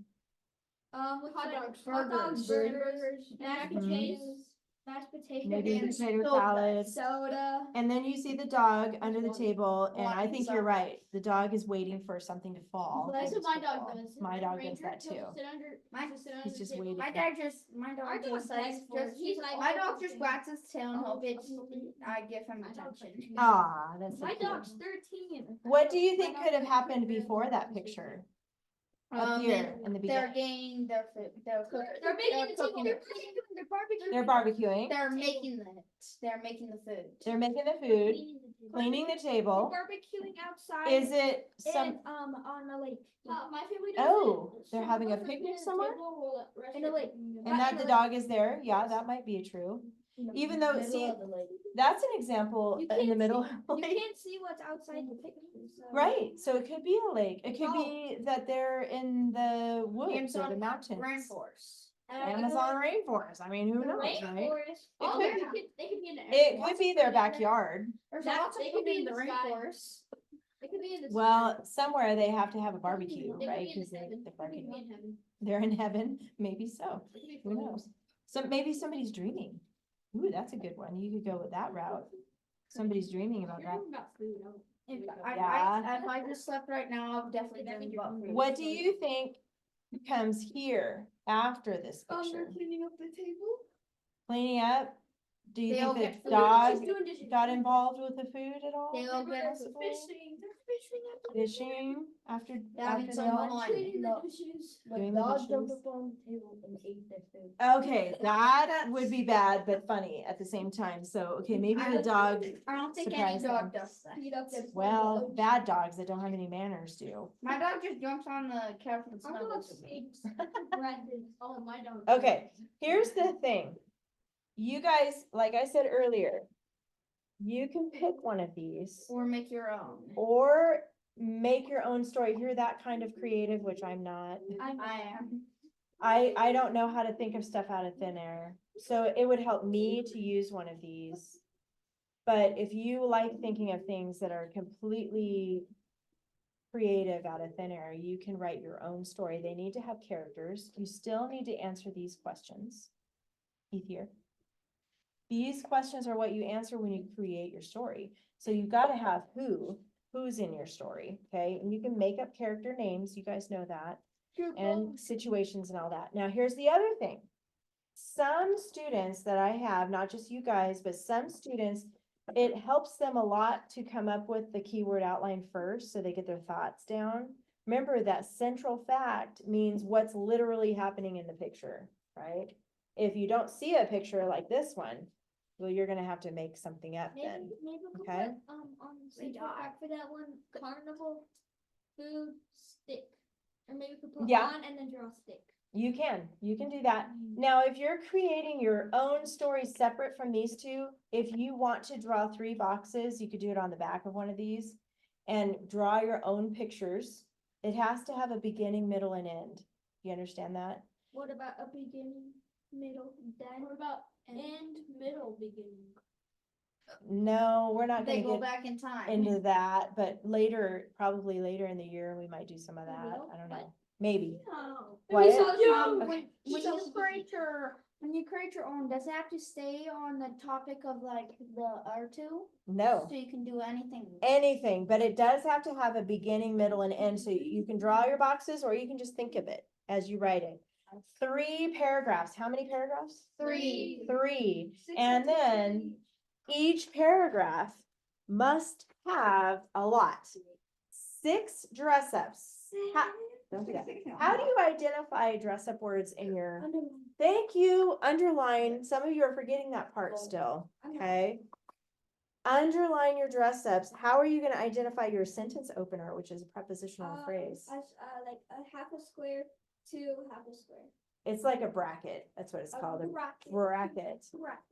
Hot dogs, Burgers. burgers, mashed Mhm. potatoes, mashed potatoes. Maybe a And potato soda. salad. Soda. And then you see the dog under the table, and I Wanting think you're something. right. The dog is waiting for something to fall. That's what things my to dog fall. does. My dog does Ranger, that he'll too. sit under- My- he'll sit under He's the just table. waiting. My dog Our just dog begs he's for- he's my like- dog just wags his tail and hope I give him attention. Ah, that's so My cute. dog's 13. What do you think My could have dog's happened 13. before that picture? Up here in the They're beginning. getting their food. They're cooking. They're making the table. cooking They're it. cooking. They're barbecuing. They're barbecuing. They're making it. They're making the food. They're making the food, cleaning the table. They're barbecuing outside. Is it some, And, on a lake. My family does Oh, it. they're So having a we'll picnic sit at somewhere? table, we'll rest in a lake. and that the dog is there? Yeah, that might be true. Even though, see, that's an example You in the can't middle. You can't see what's outside the picture. So. Right, so it could be a lake. It could Oh. be that they're in the woods or Amazon the mountains. Rainforest. Amazon rainforest. I mean, who knows, right? Rainforest. Oh, could they could be in the. It could be their backyard. There's That- lots of they could food be in in the the sky. rainforest. It could be in the. Well, somewhere they have to have a They barbecue, could be right? in Cause they're heaven. They could barbecuing. be in heaven. They're in heaven, maybe so. They could be Who floating. knows? So maybe somebody's dreaming. Ooh, that's a good one. You could go with that route. Somebody's dreaming about You're that. talking about food. If Yeah. I just slept right now, I'll definitely dream about food. What do you think comes here after this picture? cleaning up the table. Cleaning up? Do you They'll think get the food. dog She's doing dishes. got involved with the food at all? They'll get us food. Fishing. They're Fishing after, Yeah, after it's the on lunch? one. Cleaning the dishes. Doing the Dog jumped dishes? up on the table and ate their food. Okay, that would be bad, but funny at the same time. So, okay, maybe the dog, I don't think Surprise any them. dog does that. Feed up their. well, bad dogs that don't have any manners do. My dog just jumps on the couch and Our snuggles dog with me. stinks. Brandon. Oh, my dog. Okay, here's the thing. You guys, like I said earlier, you can pick one of these Or make your own. or make your own story. If you're that kind of creative, which I'm not. I am. I don't know how to think of stuff out of thin air. So it would help me to use one of these. But if you like thinking of things that are completely creative out of thin air, you can write your own story. They need to have characters. You still need to answer these questions. Keith here. These questions are what you answer when you create your story. So you've got to have who's in your story, okay? And you can make up character names, you guys know that, and situations and all that. Now, here's the other thing. Some students that I have, not just you guys, but some students, it helps them a lot to come up with the keyword outline first, so they get their thoughts down. Remember that central fact means what's literally happening in the picture, right? If you don't see a picture like this one, well, you're gonna have to make something up then. Maybe we could okay. put, on central fact for that one, carnival food stick. Or maybe we could put Yeah. on and then draw a stick. You can do that. Now, if you're creating your own story separate from these two, if you want to draw 3 boxes, you could do it on the back of one of these and draw your own pictures. It has to have a beginning, middle, and end. You understand that? What about a beginning, middle, then? What about end, middle, beginning? No, we're not They gonna go get back in time. into that, but later, probably later in the year, we might do some of that. will? I don't What? know. Maybe. No. Why? When you create your own, does it have to stay on the topic of like the R2? No. So you can do anything. Anything, but it does have to have a beginning, middle, and end, so you can draw your boxes, or you can just think of it as you write it. 3 paragraphs. How many paragraphs? 3. 3. 6 And sentences then each. each paragraph must have a lot. 6 dress ups. Don't do that. How do you identify dress up words in your, Underline. thank you, underline, some of you are forgetting that part still, okay? Underline your dress ups. How are you gonna identify your sentence opener, which is a prepositional phrase? Like a half a square to half a square. It's like a bracket. That's what it's A called, a bracket. bracket. Bracket.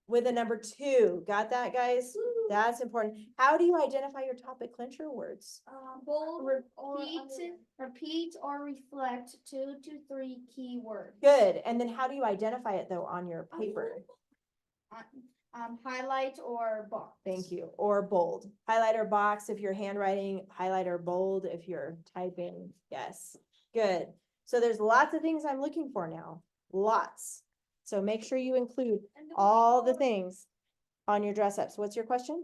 With a number 2. Got that, guys? That's important. How do you identify your topic clincher words? Bold or Repeat, underline. repeat or reflect 2 to 3 keywords. Good. And then how do you identify it though on your paper? Highlight or box. Thank you. Or bold. Highlighter box if you're handwriting, highlighter bold if you're typing. Yes. Good. So there's lots of things I'm looking for now. Lots. So make sure you include And then we all the go- things on your dress ups. What's your question?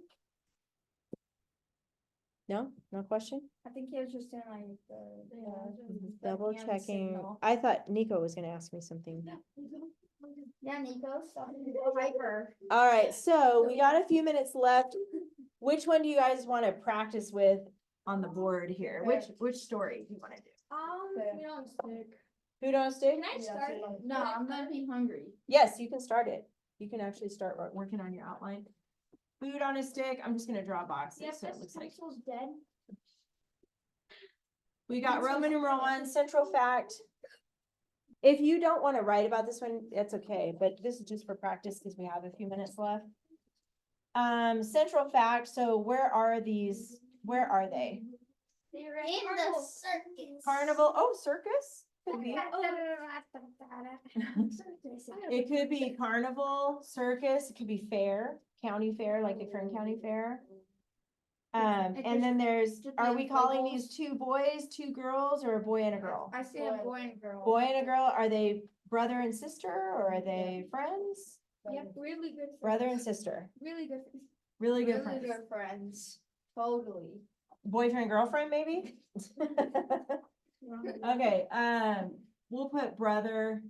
No? No question? I think he was just doing like the Double hand checking. signal. I thought Nico was gonna ask me something. Yeah, Nico, stop. Hyper. All right, so we got a few minutes left. Which one do you guys want to practice with on the board here? Which story do you want to do? we don't stick. Food on a stick? Can I start? No, I'm gonna be hungry. Yes, you can start it. You can actually start working on your outline. Food on a stick. I'm just gonna draw boxes, Yep, so it this looks like. pencil's dead. We got Roman numeral 1, central fact. If you don't want to write about this one, that's okay, but this is just for practice because we have a few minutes left. Central fact, so where are these? Where are they? They're at In the Carnival. circus. Carnival, oh, circus? Could be. It could be carnival, circus, it could be fair, county fair, like the Kern County Fair. And then there's, are we calling these 2 boys, 2 girls, or a boy and a girl? I see a boy and a girl. Boy and a girl, are they brother and sister, or are they friends? Yep, really good. friends. Brother and sister, Really good. friends. really good Really friends. good friends. Totally. Boyfriend, girlfriend, maybe? Okay, we'll put brother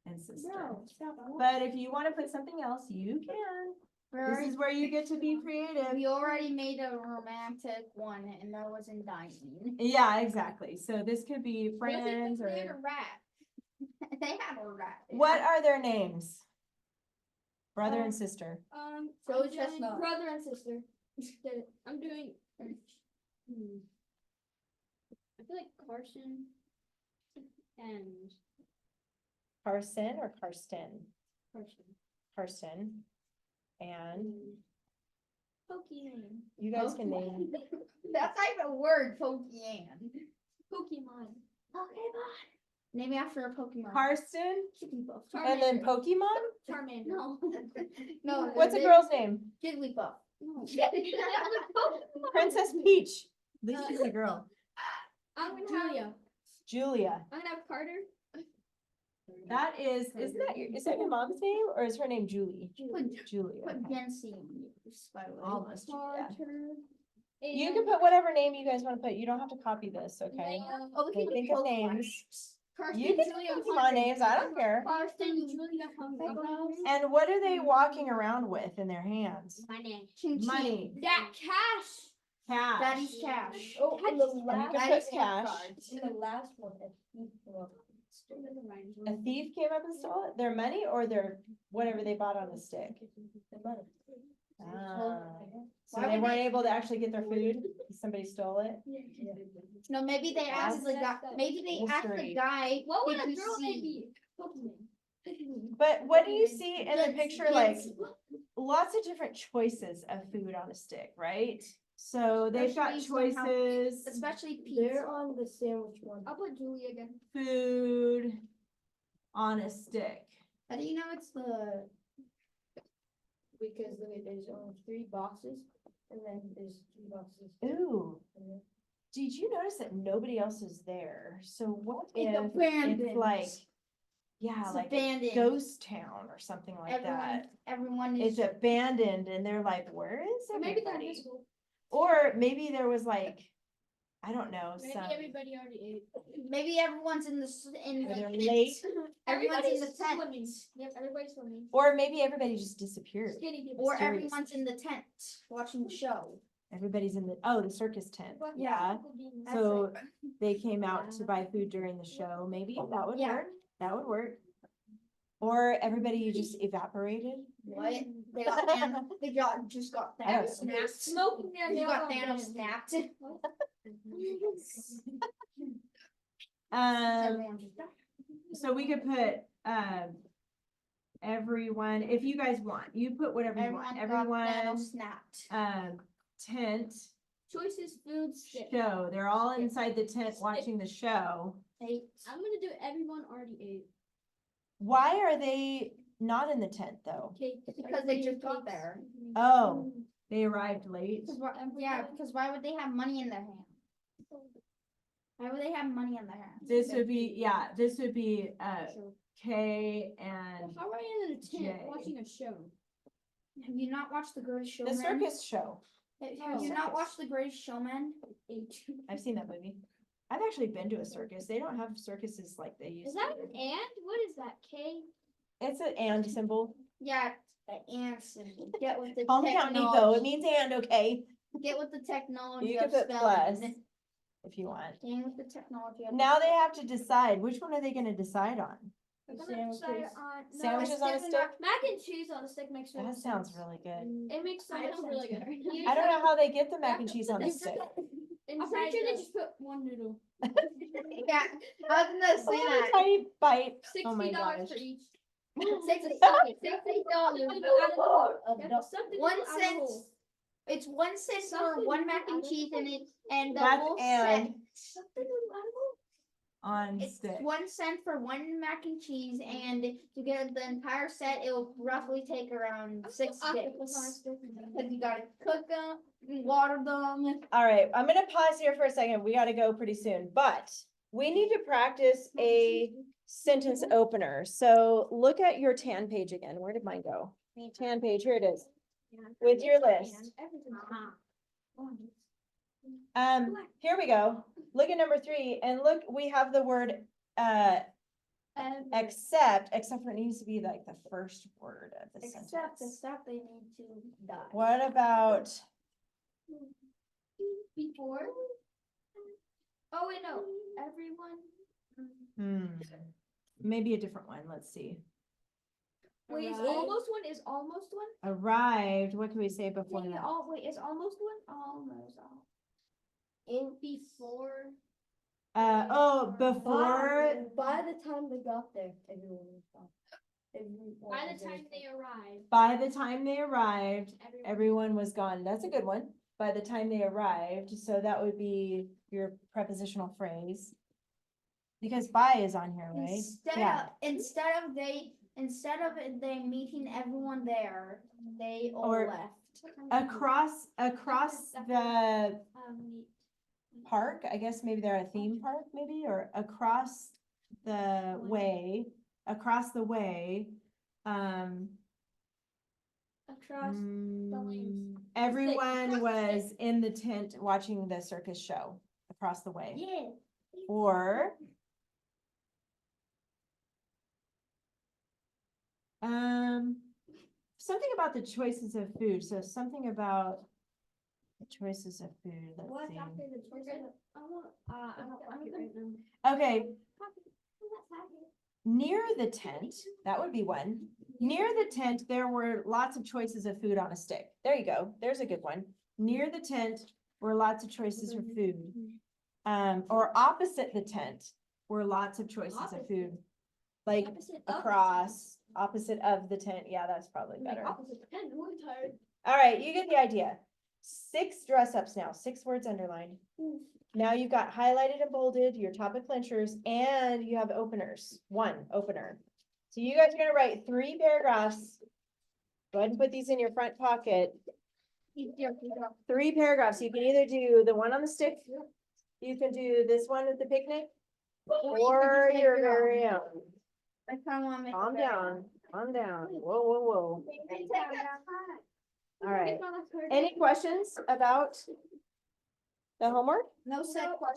and sister. No, stop. But if you wanna put something else, you can. This is where you get to be creative. We already made a romantic one and that wasn't dining. Yeah, exactly. So this could be What if friends they had or a rat? They had a rat. what are their names? Brother and Um, sister. So I'm it's just doing not. brother and sister. I'm doing. I feel like Carson and Carson or Karsten? Carson. Karsten. And Pokemon. you guys can name. That's not even a word, Pokemon. Pokemon. Name after a Pokemon. Karsten Jigglypuff. and then Charmander. Pokemon? Charmander. No. No. What's a girl's name? Jigglypuff. No. Princess Peach. At least she's a girl. I'm gonna have Julia. I'm gonna have Carter. That is that your mom's name or is her name Julie? Put, Julia. put okay. Jency in yours, by the way. Almost. Yeah. Carter. You can put whatever name you guys want to put. You don't have to copy this, okay? Oh, we Okay, can think do of Pokemon. names. Carson, You can Julia, do Pokemon names, I don't care. Carson, Julia, Humphrey. And what are they walking around with in their hands? Money. Ching ching. Money. That cash. Cash. Daddy's cash. Oh, in the And you last, can Daddy's put gift cash. cards. in the last one, a thief came up. A thief came up and stole it? Their money or their, whatever they bought on the stick? The money. Ah. So Why they would weren't they- able to actually get their food? Somebody stole it? No, maybe they asked the guy. Maybe they asked the Mystery. guy. What would did a you girl name see? be? Pokemon. But what do you see in the Yes, picture? yes. Like lots of different choices of food on a stick, right? So they've got Especially somehow- choices, Especially pizza. They're on the sandwich one. I'll put Julia again. food on a stick. How do you know it's the? Because there's only 3 boxes, and then there's 3 boxes. Ooh, And then- did you notice that nobody else is there? So what It's if abandoned. it's like, yeah, It's like a abandoned. ghost town or something like that? Everyone It's is. abandoned and they're like, where is Or maybe they're everybody? invisible. Or maybe there was like, I don't know, Maybe some, everybody already ate. Maybe everyone's in the in Or the they're tent. late. Everyone's in the Everybody's tent. swimming. Yep, everybody's swimming. Or maybe everybody just disappeared. Skinny people. Or Mysterious. everyone's in the tent watching the show. Everybody's in the circus tent. Yeah. Yeah. So they came out to buy food during the show. Maybe that would Yeah. work. That would work. Or everybody just evaporated. What? They got just got I don't Thanos know. snapped. Smoking their You nail got on Thanos them. snapped. Everyone just died. So we could put, everyone, if you guys want, you put whatever you want. Everyone got Everyone, Thanos snapped. tent, Choices, food, stick. show. They're all inside the tent watching the show. Hey, I'm gonna do everyone already ate. Why are they not in the tent though? Cake. Because they just got there. Oh, they arrived late. Because why would they have money in their hand? Why would they have money in their hand? This would be, this would be, K and How are you in a tent Jay. watching a show? Have you not watched The Greatest the Showman? circus show. Have you not watched The Greatest Showman? I've seen that movie. I've actually been to a circus. They don't have circuses like they used Is to. that an and? What is that? K? It's an and symbol. Yeah, the ant symbol. Get with the Hometown Depot, it technology. means and, okay, Get with the technology You of can put spelling. plus. if you want. Get with the technology of Now they have to decide, which one are they gonna decide on? I'm The gonna decide sandwiches. on no, Sandwiches on a it's stick? Mac and cheese on a stick makes so That much sounds sense. really good. It makes so I much don't sense. really good. I don't know how they get the mac and cheese on a You stick. I'm pretty sure they just put one noodle. Yeah, I was gonna say Oh, that. a tiny bite. Oh my $60 gosh. for each. $60. One cent. It's 1 cent for Something one mac and edible. cheese and the That's whole and. set. On It's stick. 1 cent for one mac and cheese, and to get the entire set, it will roughly take around 6 days. Cause you gotta cook them, water them. All right, I'm gonna pause here for a second. We gotta go pretty soon, but we need to practice a sentence opener. So look at your tan page again. Where did mine go? Tan page, here it is. With your list. Here we go. Look at number 3 and look, we have the word, except for it needs to be like the first word of the Except the sentence. stuff they need to die. What about, Before? Oh, wait, no, everyone. maybe a different one, let's see. Wait, is Arrived. almost one, is almost one? Arrived, what can we say before Dang it, that? wait, is almost one? Almost, In before. Before, by the time they got there, everyone was gone. By the time they arrived. by the time they arrived, Everyone. everyone was gone. That's a good one. By the time they arrived, so that would be your prepositional phrase. Because by is on here, right? Instead of they meeting everyone there, they all Or- left. Across the Um, park, I guess maybe they're a theme park, maybe, or across the way, across everyone across the- was in the tent watching the circus show across the way. Yeah. Or something about the choices of food. So something about the choices of food. Let's What's see. after the choice? I don't like it right now. Okay, What's happening? near the tent, that would be one. Near the tent, there were lots of choices of food on a stick. There you go. There's a good one. Near the tent were lots of choices for food. Or opposite the tent were lots of choices of food. Like Opposite of the across, opposite of the tent. Yeah, that's probably tent. Like better. opposite the tent, I'm tired. All right, you get the idea. 6 dress ups now, 6 words underlined. Now you've got highlighted and bolded, your topic clinchers, and you have openers. 1 opener. So you guys are gonna write 3 paragraphs. Go ahead and put these in your front pocket. 3 paragraphs. You can either do the one on the stick, you can do this one at the picnic, or your very own. I kind of want to make. Calm down, calm down. Whoa, whoa, whoa. All right. Any questions about the homework? No set question.